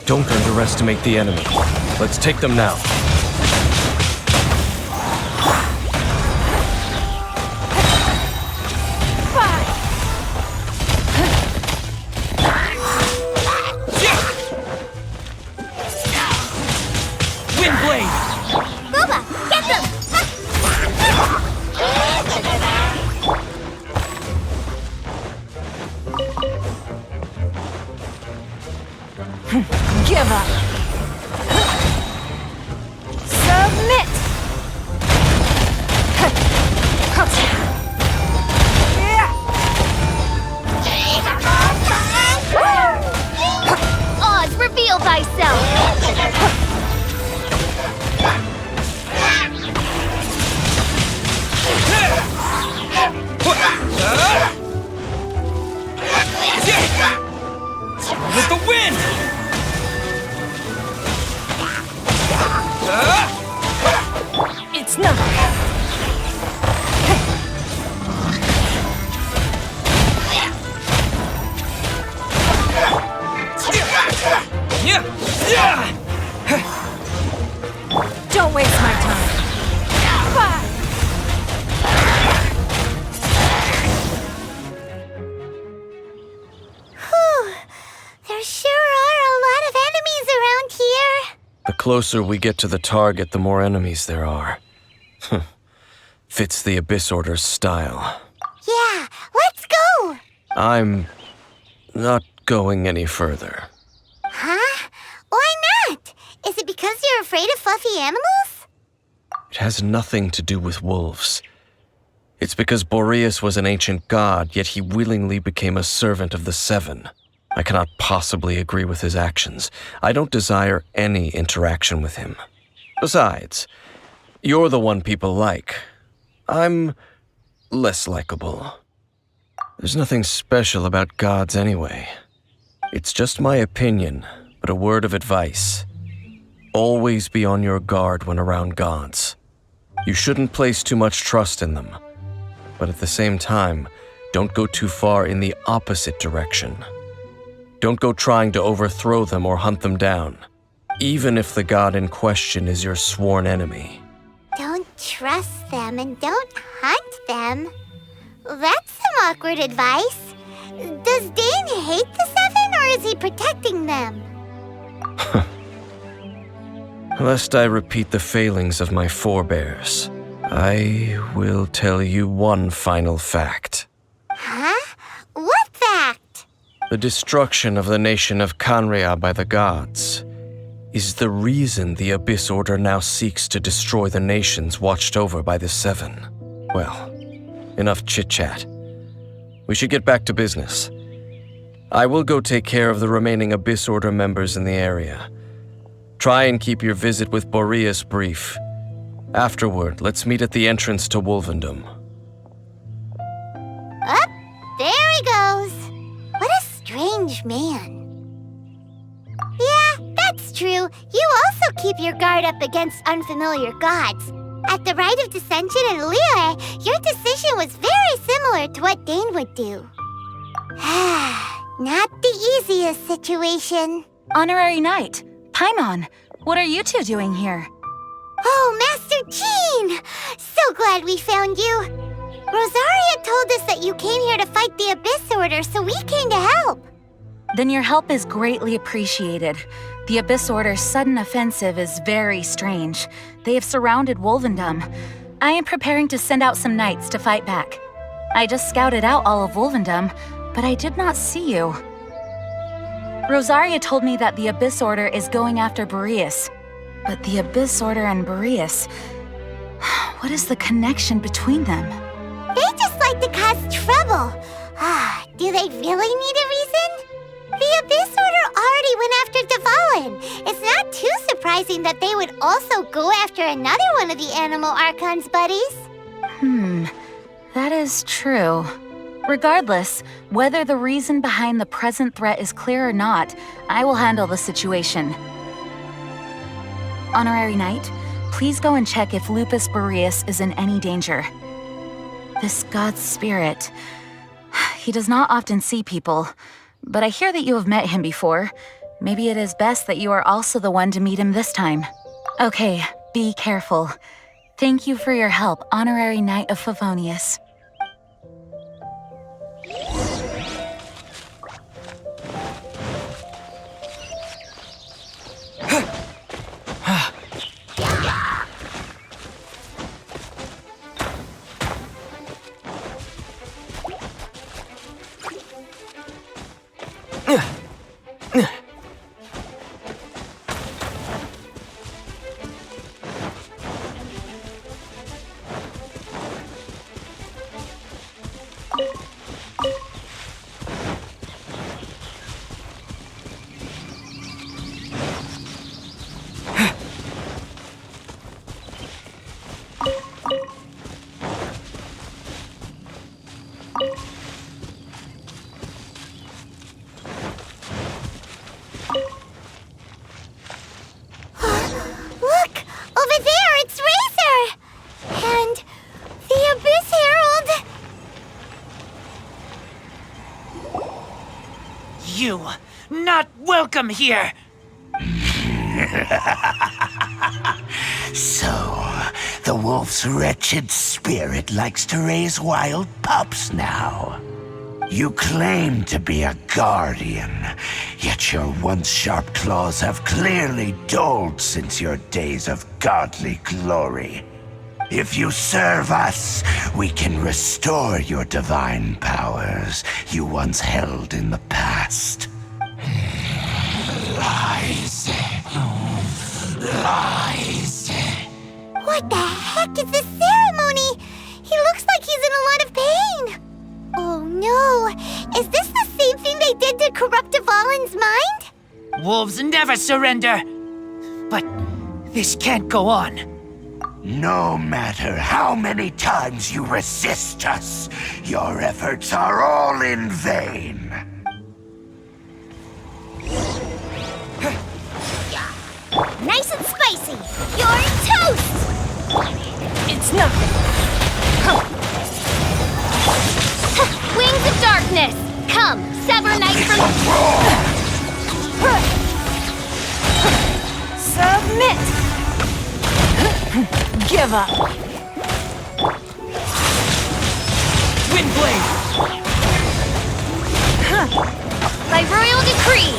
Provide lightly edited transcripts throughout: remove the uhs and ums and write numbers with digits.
Don't underestimate the enemy. Let's take them now. Windblade! Boba, get them! Give up! Submit! Oz, reveal thyself! With the wind! It's nothing. Don't waste my time. Whew. There sure are a lot of enemies around here. The closer we get to the target, the more enemies there are. Fits the Abyss Order's style. Yeah, let's go! I'm not going any further. Huh? Why not? Is it because you're afraid of fluffy animals? It has nothing to do with wolves. It's because Boreas was an ancient god, yet he willingly became a servant of the Seven. I cannot possibly agree with his actions. I don't desire any interaction with him. Besides, you're the one people like. I'm less likable. There's nothing special about gods anyway. It's just my opinion, but a word of advice. Always be on your guard when around gods. You shouldn't place too much trust in them. But at the same time, don't go too far in the opposite direction. Don't go trying to overthrow them or hunt them down, even if the god in question is your sworn enemy. Don't trust them and don't hunt them. That's some awkward advice. Does Dane hate the Seven, or is he protecting them? Lest I repeat the failings of my forebears, I will tell you one final fact. Huh? What fact? The destruction of the nation of Canria by the gods is the reason the Abyss Order now seeks to destroy the nations watched over by the Seven. Well, enough chit-chat. We should get back to business. I will go take care of the remaining Abyss Order members in the area. Try and keep your visit with Boreas brief. Afterward, let's meet at the entrance to Wolvendom. Up, there he goes. What a strange man. Yeah, that's true. You also keep your guard up against unfamiliar gods. At the Rite of Dissension in Liyue, your decision was very similar to what Dane would do. Not the easiest situation. Honorary Knight, Paimon, what are you two doing here? Oh, Master Jean! So glad we found you. Rosaria told us that you came here to fight the Abyss Order, so we came to help. Then your help is greatly appreciated. The Abyss Order's sudden offensive is very strange. They have surrounded Wolvendom. I am preparing to send out some knights to fight back. I just scouted out all of Wolvendom, but I did not see you. Rosaria told me that the Abyss Order is going after Boreas. But the Abyss Order and Boreas... what is the connection between them? They just like to cause trouble. Do they really need a reason? The Abyss Order already went after Dvalin. It's not too surprising that they would also go after another one of the Animal Archon's buddies. That is true. Regardless, whether the reason behind the present threat is clear or not, I will handle the situation. Honorary Knight, please go and check if Lupus Boreas is in any danger. This god's spirit... He does not often see people, but I hear that you have met him before. Maybe it is best that you are also the one to meet him this time. Okay, be careful. Thank you for your help, Honorary Knight of Favonius. You, not welcome here! So, the wolf's wretched spirit likes to raise wild pups now. You claim to be a guardian, yet your once sharp claws have clearly dulled since your days of godly glory. If you serve us, we can restore your divine powers you once held in the past. Lies. Lies. What the heck is this ceremony? He looks like he's in a lot of pain. Oh no, is this the same thing they did to corrupt Dvalin's mind? Wolves never surrender! But this can't go on. No matter how many times you resist us, your efforts are all in vain. Nice and spicy. You're toast! It's nothing. Wings of darkness! Come, sever night from... Submit! Give up. Windblade! By royal decree!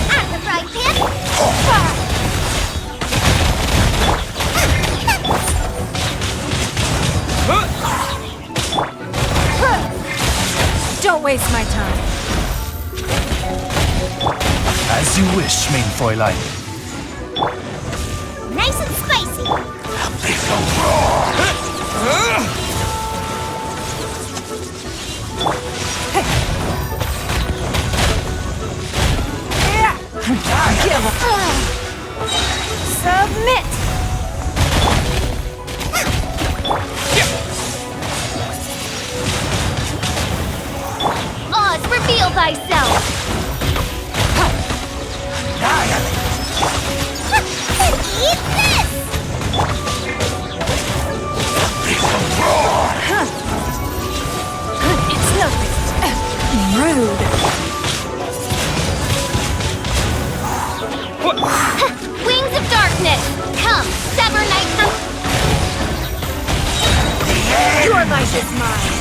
At the frying pan! Don't waste my time. As you wish, main Fräulein. Nice and spicy! Give up. Submit. Oz, reveal thyself! Eat this! It's nothing. Rude. Wings of darkness! Come, sever night from... Your life is mine.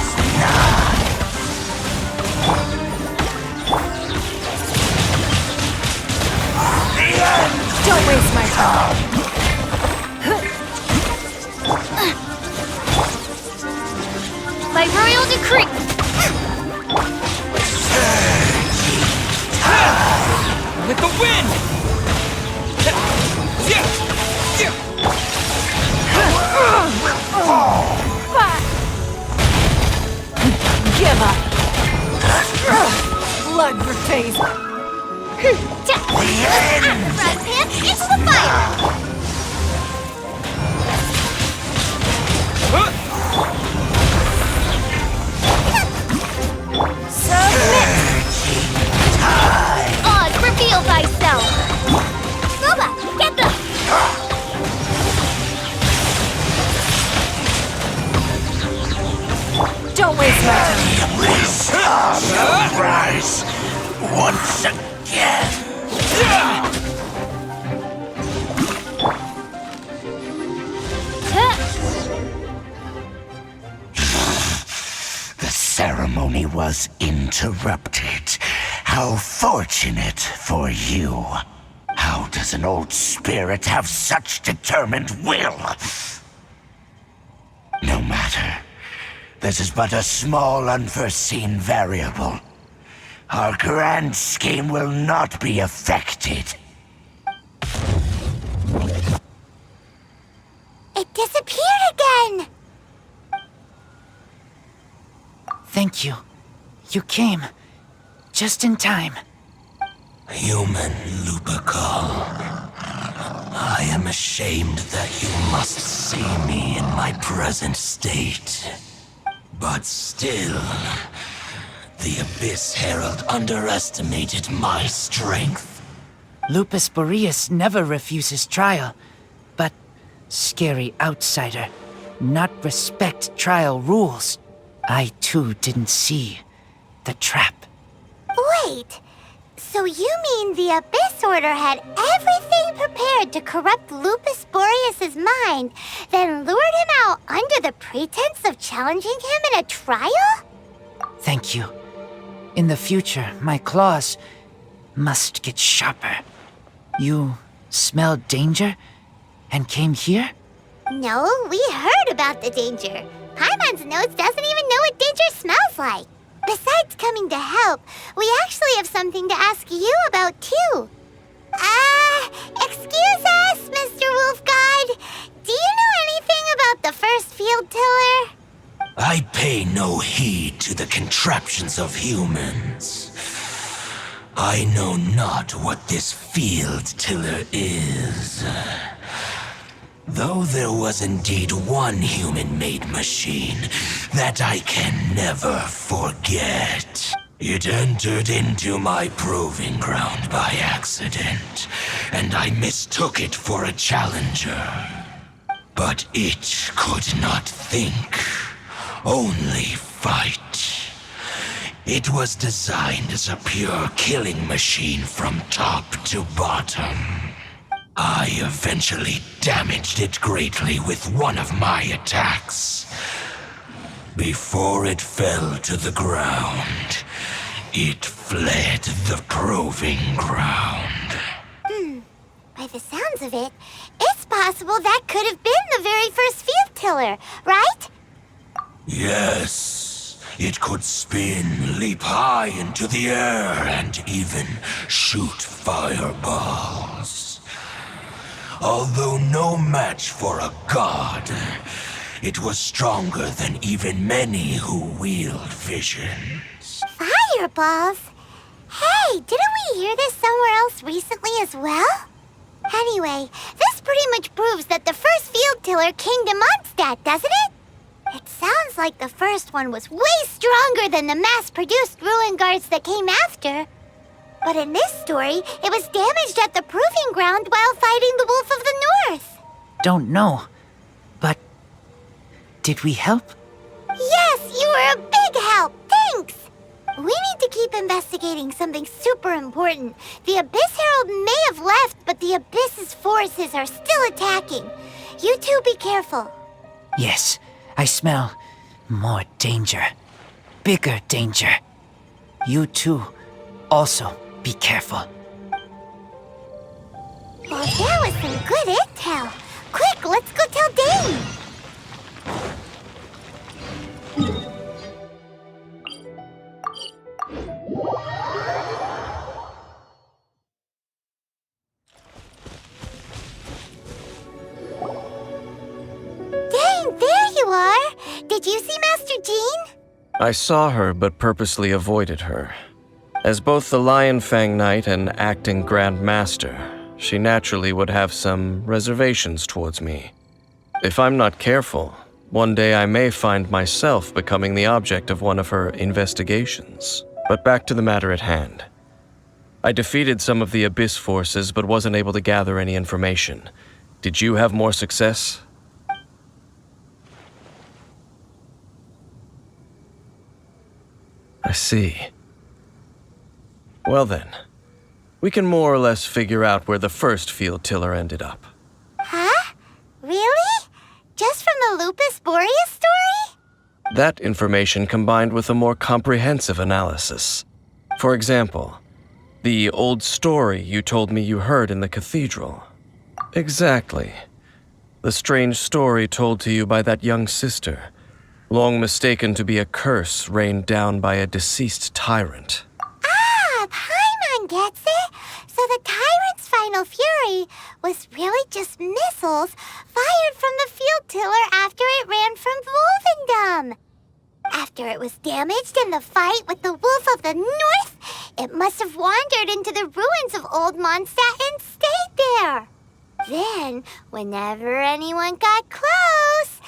Don't waste my time. By royal decree! With the wind! Give up. Blood for face. At the frying pan, into the fire! This will rise once again. The ceremony was interrupted. How fortunate for you. How does an old spirit have such determined will? No matter. This is but a small unforeseen variable. Our grand scheme will not be affected. It disappeared again! Thank you. You came. Just in time. Human Lupercal, I am ashamed that you must see me in my present state. But still, the Abyss Herald underestimated my strength. Lupus Boreas never refuses trial, but scary outsider, not respect trial rules. I too didn't see the trap. Wait, so you mean the Abyss Order had everything prepared to corrupt Lupus Boreas' mind, then lured him out under the pretense of challenging him in a trial? Thank you. In the future, my claws must get sharper. You smelled danger and came here? No, we heard about the danger. Paimon's nose doesn't even know what danger smells like. Besides coming to help, we actually have something to ask you about, too. Excuse us, Mr. Wolf God. Do you know anything about the first field tiller? I pay no heed to the contraptions of humans. I know not what this field tiller is. Though there was indeed one human-made machine that I can never forget. It entered into my proving ground by accident, and I mistook it for a challenger. But it could not think, only fight. It was designed as a pure killing machine from top to bottom. I eventually damaged it greatly with one of my attacks. Before it fell to the ground, it fled the proving ground. By the sounds of it, it's possible that could have been the very first field tiller, right? Yes, it could spin, leap high into the air, and even shoot fireballs. Although no match for a god, it was stronger than even many who wield visions. Fireballs? Hey, didn't we hear this somewhere else recently as well? Anyway, this pretty much proves that the first field tiller came to Mondstadt, doesn't it? It sounds like the first one was way stronger than the mass-produced ruin guards that came after. But in this story, it was damaged at the proving ground while fighting the Wolf of the North. Don't know, but did we help? Yes, you were a big help. Thanks. We need to keep investigating something super important. The Abyss Herald may have left, but the Abyss's forces are still attacking. You two be careful. Yes, I smell more danger. Bigger danger. You too, also be careful. Well, that was some good intel. Quick, let's go tell Dane. Dane, there you are. Did you see Master Jean? I saw her, but purposely avoided her. As both the Lion Fang Knight and acting Grand Master, she naturally would have some reservations towards me. If I'm not careful, one day I may find myself becoming the object of one of her investigations. But back to the matter at hand. I defeated some of the Abyss forces, but wasn't able to gather any information. Did you have more success? I see. Well then, we can more or less figure out where the first field tiller ended up. Huh? Really? Just from the Lupus Boreas story? That information combined with a more comprehensive analysis. For example, the old story you told me you heard in the cathedral. Exactly. The strange story told to you by that young sister, long mistaken to be a curse rained down by a deceased tyrant. Ah, Paimon gets it. So the tyrant's final fury was really just missiles fired from the field tiller after it ran from Wolvendom. After it was damaged in the fight with the Wolf of the North, it must have wandered into the ruins of Old Mondstadt and stayed there. Then, whenever anyone got close,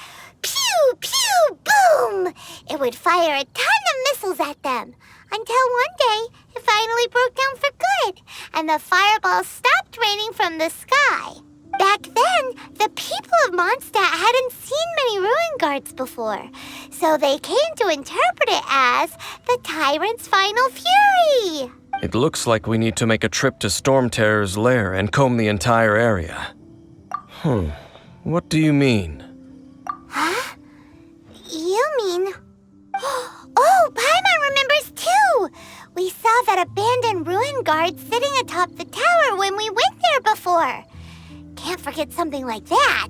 pew, pew, boom! It would fire a ton of missiles at them, until one day it finally broke down for good, and the fireballs stopped raining from the sky. Back then, the people of Mondstadt hadn't seen many ruin guards before, so they came to interpret it as the tyrant's final fury. It looks like we need to make a trip to Storm Terror's lair and comb the entire area. What do you mean? Huh? You mean... Oh, Paimon remembers too! We saw that abandoned ruin guard sitting atop the tower when we went there before. Can't forget something like that.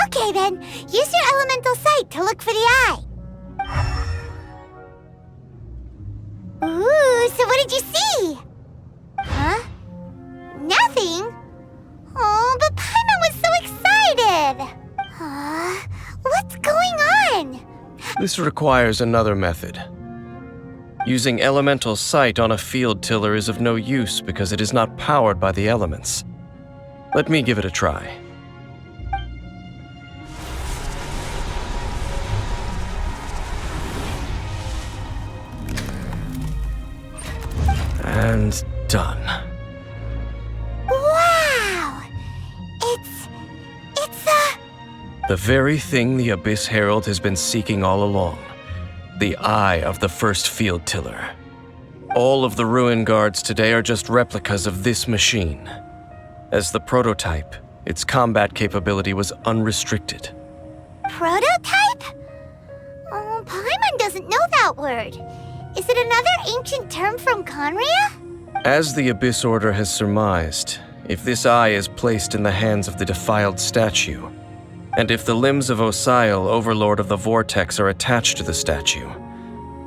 Okay then, use your elemental sight to look for the eye. Ooh, so what did you see? Huh? Nothing? Oh, but Paimon was so excited. What's going on? This requires another method. Using elemental sight on a field tiller is of no use because it is not powered by the elements. Let me give it a try. And done. Wow! It's the very thing the Abyss Herald has been seeking all along. The eye of the first field tiller. All of the ruin guards today are just replicas of this machine. As the prototype, its combat capability was unrestricted. Prototype? Oh, Paimon doesn't know that word. Is it another ancient term from Conria? As the Abyss Order has surmised, if this eye is placed in the hands of the defiled statue, and if the limbs of Osiel, Overlord of the Vortex, are attached to the statue,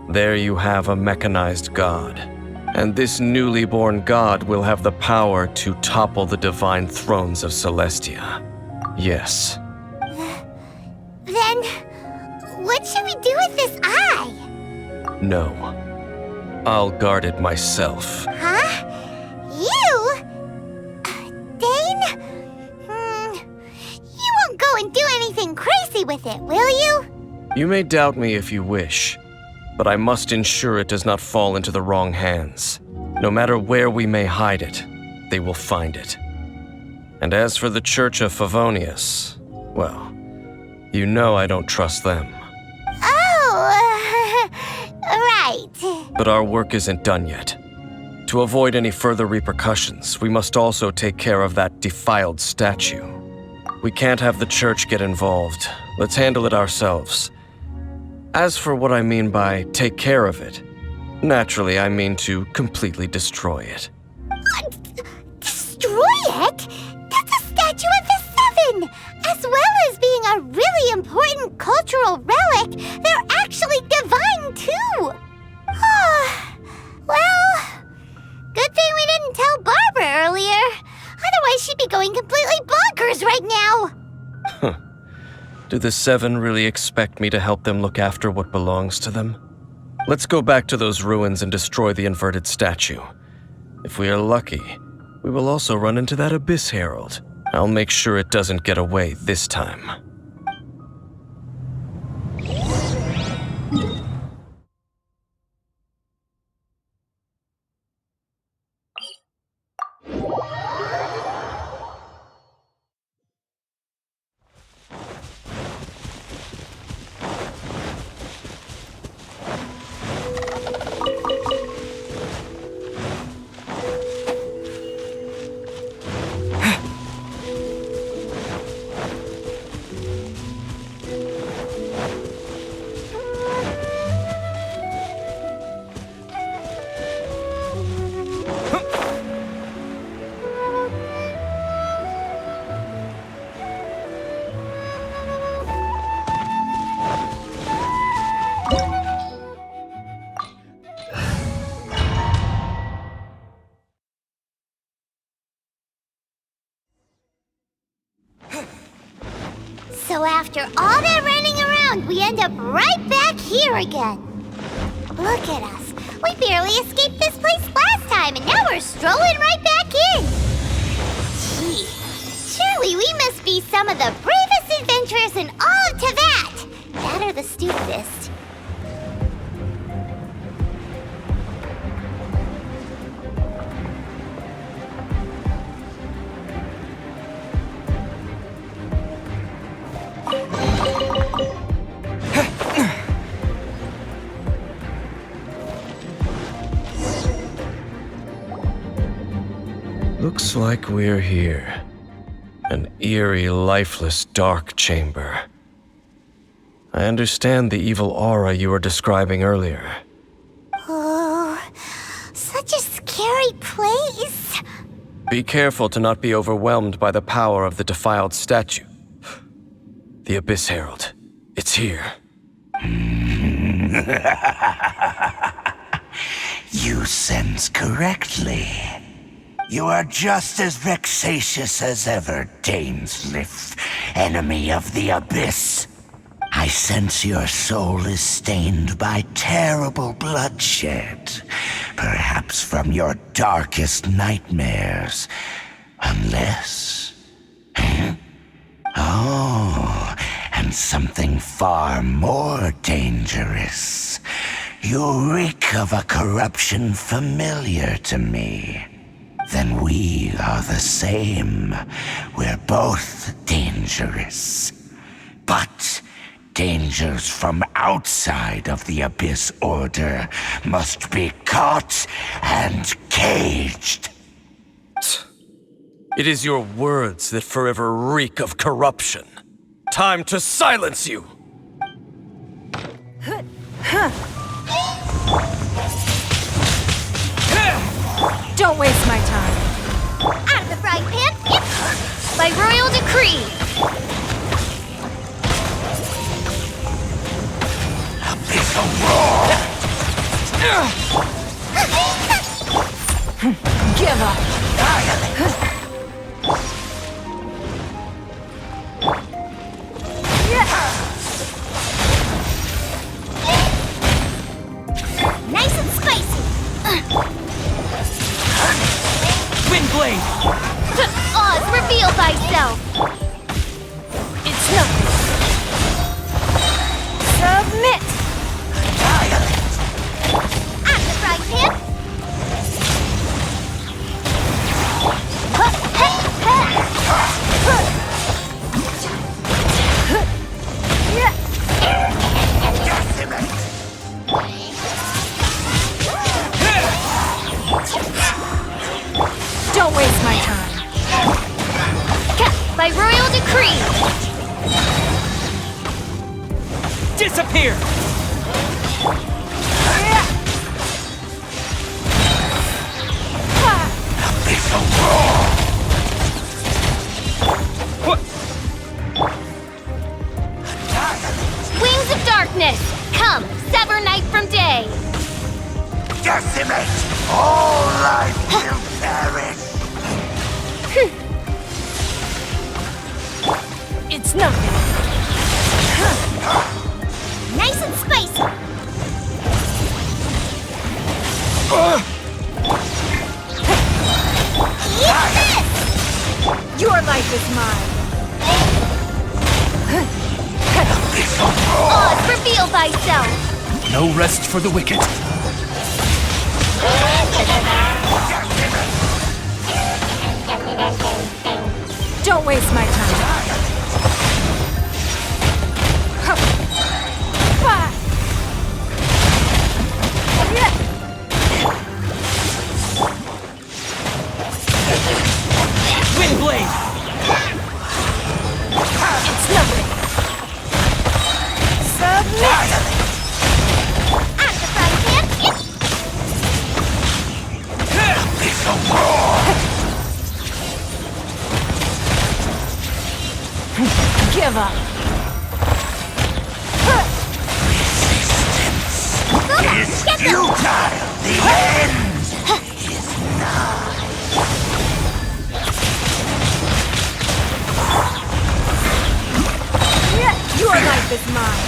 there you have a mechanized god. And this newly born god will have the power to topple the divine thrones of Celestia. Yes. Then, what should we do with this eye? No. I'll guard it myself. Huh? You? Dane? You won't go and do anything crazy with it, will you? You may doubt me if you wish, but I must ensure it does not fall into the wrong hands. No matter where we may hide it, they will find it. And as for the Church of Favonius, well, you know I don't trust them. Oh, right. But our work isn't done yet. To avoid any further repercussions, we must also take care of that defiled statue. We can't have the church get involved. Let's handle it ourselves. As for what I mean by take care of it, naturally I mean to completely destroy it. Destroy it? That's a statue of the Seven! As well as being a really important cultural relic, they're actually divine too! Well, good thing we didn't tell Barbara earlier. Otherwise she'd be going completely bonkers right now! Do the Seven really expect me to help them look after what belongs to them? Let's go back to those ruins and destroy the inverted statue. If we are lucky, we will also run into that Abyss Herald. I'll make sure it doesn't get away this time. So after all that running around, we end up right back here again. Look at us. We barely escaped this place last time, and now we're strolling right back in. Gee, surely we must be some of the bravest adventurers in all of Teyvat. That or the stupidest. Looks like we're here. An eerie, lifeless, dark chamber. I understand the evil aura you were describing earlier. Oh, such a scary place. Be careful to not be overwhelmed by the power of the defiled statue. The Abyss Herald. It's here. You sense correctly. You are just as vexatious as ever, Dainsleif, enemy of the Abyss. I sense your soul is stained by terrible bloodshed, perhaps from your darkest nightmares. Unless... Oh, and something far more dangerous. You reek of a corruption familiar to me. Then we are the same. We're both dangerous. But dangers from outside of the Abyss Order must be caught and caged. It is your words that forever reek of corruption. Time to silence you! Don't waste my time. Out of the frying pan, by royal decree. Abyssal roar! Give up. Nice and spicy. Windblade! Oz, reveal thyself. It's nothing. Submit. Out of the frying pan. Don't waste my time. By royal decree. Disappear! Abyssal roar! What? Wings of darkness. Come, sever night from day. Decimate! All life will perish! It's nothing. Nice and spicy. life is mine. Oz, reveal thyself! No rest for the wicked. Don't waste my time. Windblade! It's nothing. Submit! At the frying pan! Give up. Get them! The end is nigh. Your life is mine.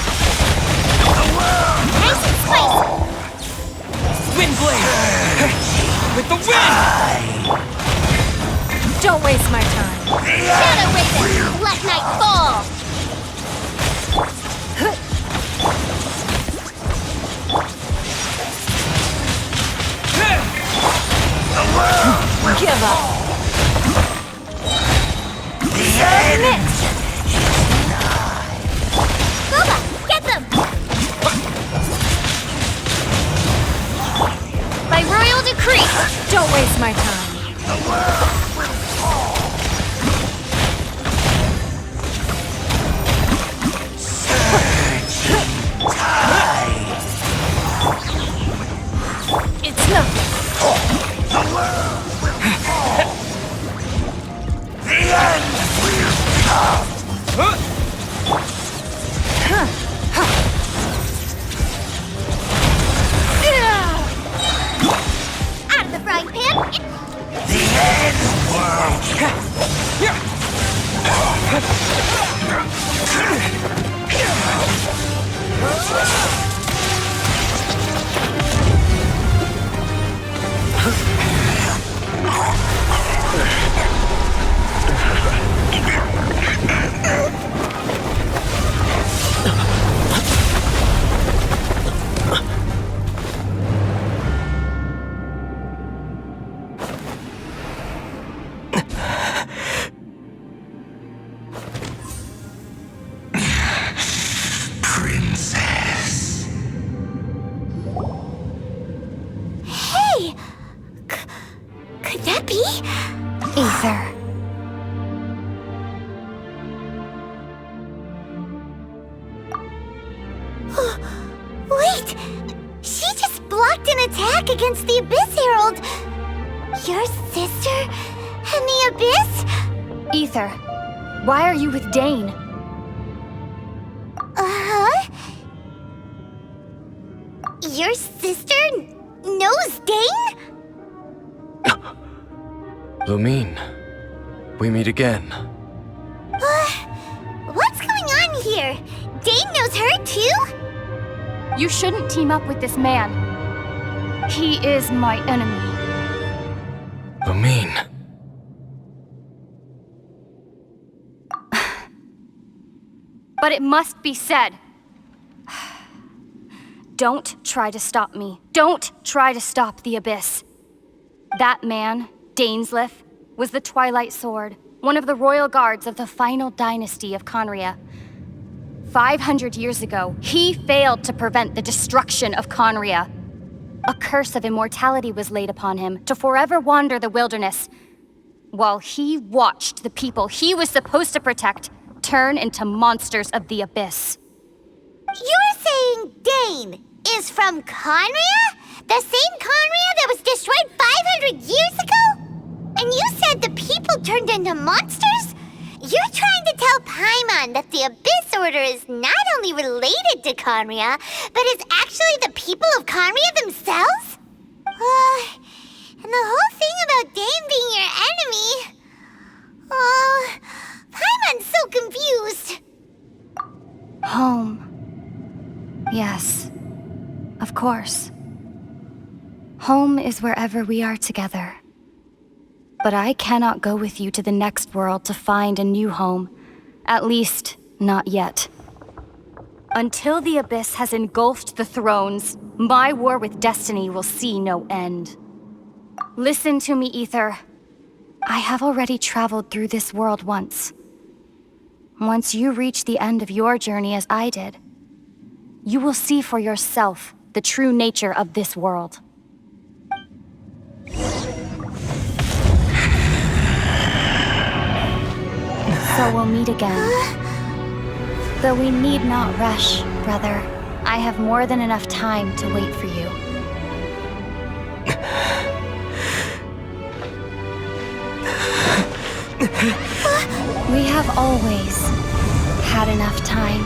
Nice and spicy! Windblade! With the wind! Don't waste my time. Shadow Raven! Let night fall! Give up. Submit! Boba, get them! By royal decree! Don't waste my time. It's nothing. Out of the frying pan! The end world. Princess. Hey! Could that be? Aether. Wait! She just blocked an attack against the Abyss Herald! Your sister and the Abyss? Aether, why are you with Dane? Uh-huh? Your sister knows Dane? Lumine, we meet again. What's going on here? Dane knows her too? You shouldn't team up with this man. He is my enemy. Lumine. But it must be said. Don't try to stop me. Don't try to stop the Abyss. That man, Dainsleif, was the Twilight Sword, one of the royal guards of the final dynasty of Conria. 500 years ago, he failed to prevent the destruction of Conria. A curse of immortality was laid upon him to forever wander the wilderness, while he watched the people he was supposed to protect turn into monsters of the Abyss. You're saying Dane is from Conria? The same Conria that was destroyed 500 years ago? And you said the people turned into monsters? You're trying to tell Paimon that the Abyss Order is not only related to Conria, but is actually the people of Conria themselves? And the whole thing about Dane being your enemy... Paimon's so confused. Home. Yes, of course. Home is wherever we are together. But I cannot go with you to the next world to find a new home. At least, not yet. Until the Abyss has engulfed the thrones, my war with destiny will see no end. Listen to me, Ether. I have already traveled through this world once. Once you reach the end of your journey as I did, you will see for yourself the true nature of this world. So we'll meet again. Though we need not rush, brother. I have more than enough time to wait for you. We have always had enough time.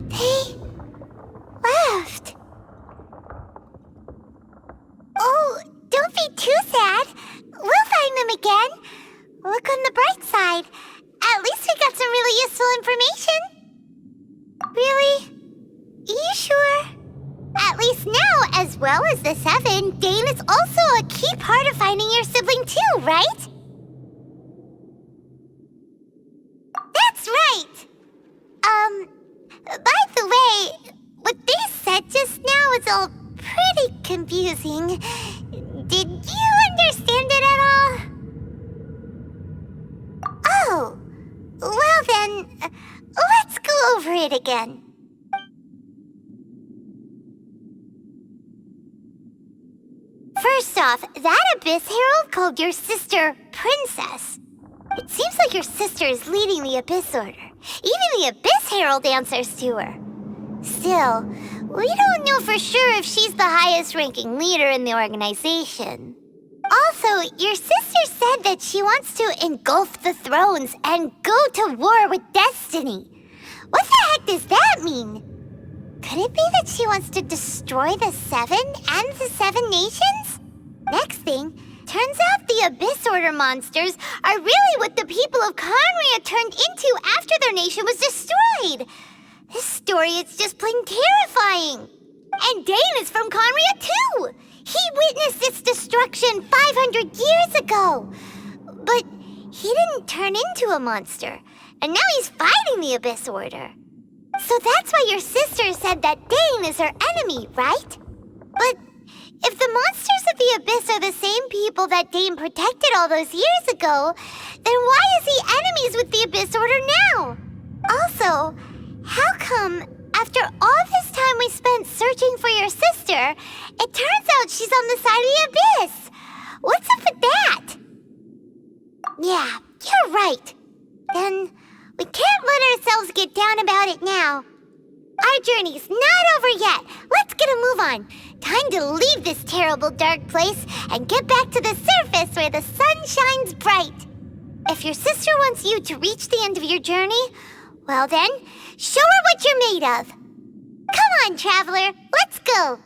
They left. Oh, don't be too sad. We'll find them again. Look on the bright side. At least we got some really useful information. Really? You sure? At least now, as well as the Seven, Dane is also a key part of finding your sibling too, right? That's right! By the way, what they said just now is all pretty confusing. Did you understand it at all? Oh, well then, let's go over it again. First off, that Abyss Herald called your sister Princess. It seems like your sister is leading the Abyss Order. Even the Abyss Herald answers to her. Still, we don't know for sure if she's the highest-ranking leader in the organization. Also, your sister said that she wants to engulf the thrones and go to war with destiny. What the heck does that mean? Could it be that she wants to destroy the Seven and the Seven Nations? Next thing, turns out the Abyss Order monsters are really what the people of Conria turned into after their nation was destroyed. This story is just plain terrifying. And Dane is from Conria too. He witnessed its destruction 500 years ago. But he didn't turn into a monster. And now he's fighting the Abyss Order. So that's why your sister said that Dane is her enemy, right? But if the monsters of the Abyss are the same people that Dane protected all those years ago, then why is he enemies with the Abyss Order now? Also, how come, after all this time we spent searching for your sister, it turns out she's on the side of the Abyss? What's up with that? Yeah, you're right. Then we can't let ourselves get down about it now. Our journey's not over yet. Let's get a move on. Time to leave this terrible dark place and get back to the surface where the sun shines bright. If your sister wants you to reach the end of your journey, well then, show her what you're made of. Come on, traveler, let's go.